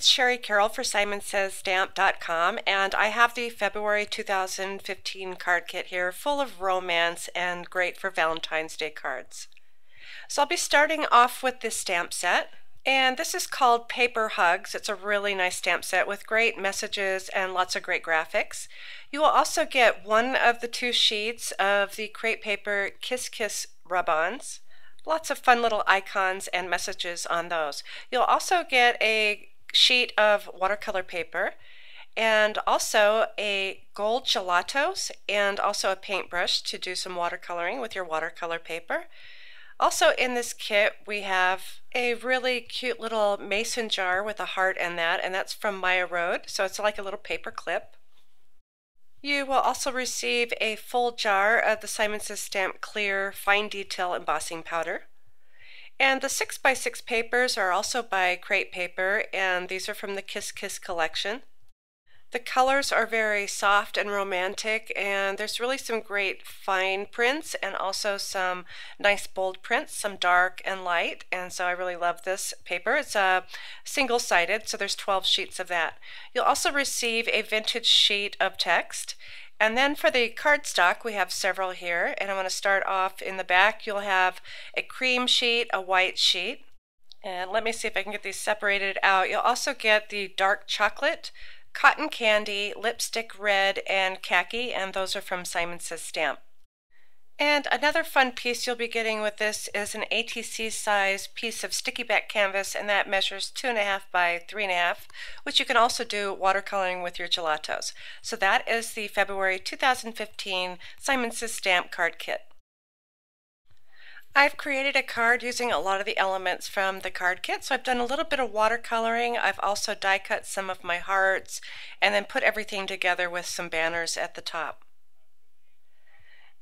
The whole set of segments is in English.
it's Shari Carroll for SimonsSaysStamp.com, and I have the February 2015 card kit here, full of romance and great for Valentine's Day cards. So I'll be starting off with this stamp set, and this is called Paper Hugs. It's a really nice stamp set with great messages and lots of great graphics. You will also get one of the two sheets of the crepe paper Kiss Kiss rub-ons. Lots of fun little icons and messages on those. You'll also get a sheet of watercolor paper and also a gold gelatos and also a paintbrush to do some watercoloring with your watercolor paper. Also in this kit we have a really cute little mason jar with a heart in that, and that's from Maya Road, so it's like a little paper clip. You will also receive a full jar of the Simon Says Stamp Clear Fine Detail Embossing Powder. And the 6x6 papers are also by Crepe Paper, and these are from the Kiss Kiss collection. The colors are very soft and romantic, and there's really some great fine prints and also some nice bold prints, some dark and light, and so I really love this paper. It's single-sided, so there's 12 sheets of that. You'll also receive a vintage sheet of text. And then for the cardstock, we have several here, and I'm going to start off in the back. You'll have a cream sheet, a white sheet, and let me see if I can get these separated out. You'll also get the dark chocolate, cotton candy, lipstick red, and khaki, and those are from Simon Says Stamp. And another fun piece you'll be getting with this is an ATC size piece of sticky back canvas, and that measures 2.5 by 3.5, which you can also do watercoloring with your gelatos. So that is the February 2015 Simon Says Stamp card kit. I've created a card using a lot of the elements from the card kit, so I've done a little bit of watercoloring. I've also die cut some of my hearts and then put everything together with some banners at the top.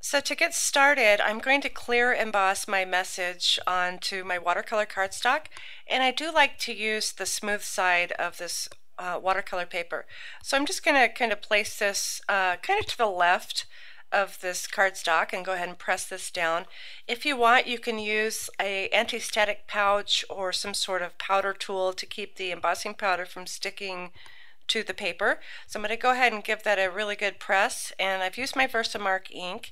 So to get started, I'm going to clear emboss my message onto my watercolor cardstock, and I do like to use the smooth side of this watercolor paper. So I'm just going to kind of place this kind of to the left of this cardstock and go ahead and press this down. If you want, you can use a anti-static pouch or some sort of powder tool to keep the embossing powder from sticking to the paper. So I'm going to go ahead and give that a really good press, and I've used my Versamark ink.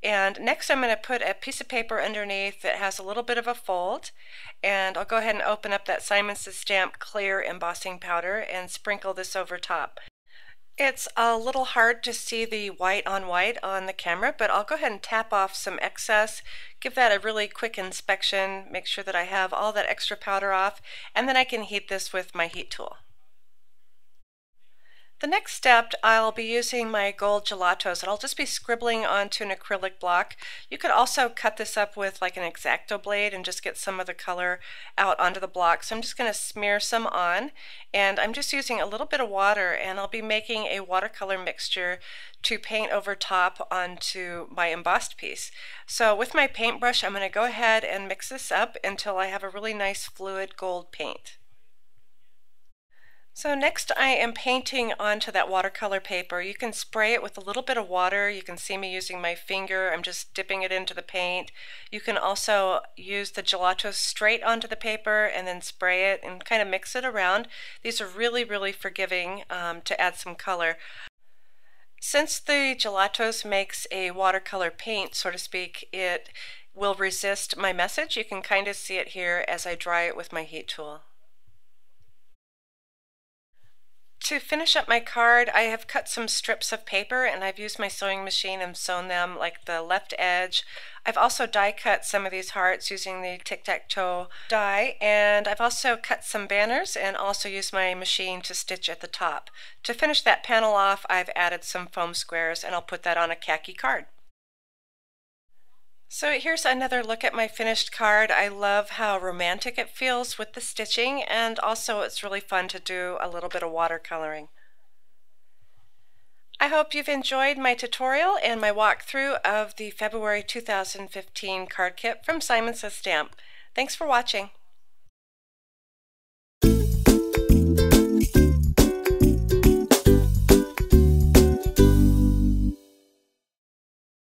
And next I'm going to put a piece of paper underneath that has a little bit of a fold, and I'll go ahead and open up that Simon Says Stamp clear embossing powder and sprinkle this over top. It's a little hard to see the white on the camera, but I'll go ahead and tap off some excess, give that a really quick inspection, make sure that I have all that extra powder off, and then I can heat this with my heat tool. The next step, I'll be using my gold gelatos, and I'll just be scribbling onto an acrylic block. You could also cut this up with like an X-Acto blade and just get some of the color out onto the block. So I'm just going to smear some on, and I'm just using a little bit of water, and I'll be making a watercolor mixture to paint over top onto my embossed piece. So with my paintbrush, I'm going to go ahead and mix this up until I have a really nice fluid gold paint. So next I am painting onto that watercolor paper. You can spray it with a little bit of water. You can see me using my finger. I'm just dipping it into the paint. You can also use the gelato straight onto the paper and then spray it and kind of mix it around. These are really, really forgiving to add some color. Since the gelatos makes a watercolor paint, so to speak, it will resist my message. You can kind of see it here as I dry it with my heat tool. To finish up my card, I have cut some strips of paper, and I've used my sewing machine and sewn them like the left edge. I've also die cut some of these hearts using the tic-tac-toe die, and I've also cut some banners and also used my machine to stitch at the top. To finish that panel off, I've added some foam squares, and I'll put that on a khaki card. So here's another look at my finished card. I love how romantic it feels with the stitching, and also it's really fun to do a little bit of watercoloring. I hope you've enjoyed my tutorial and my walkthrough of the February 2015 card kit from Simon Says Stamp. Thanks for watching.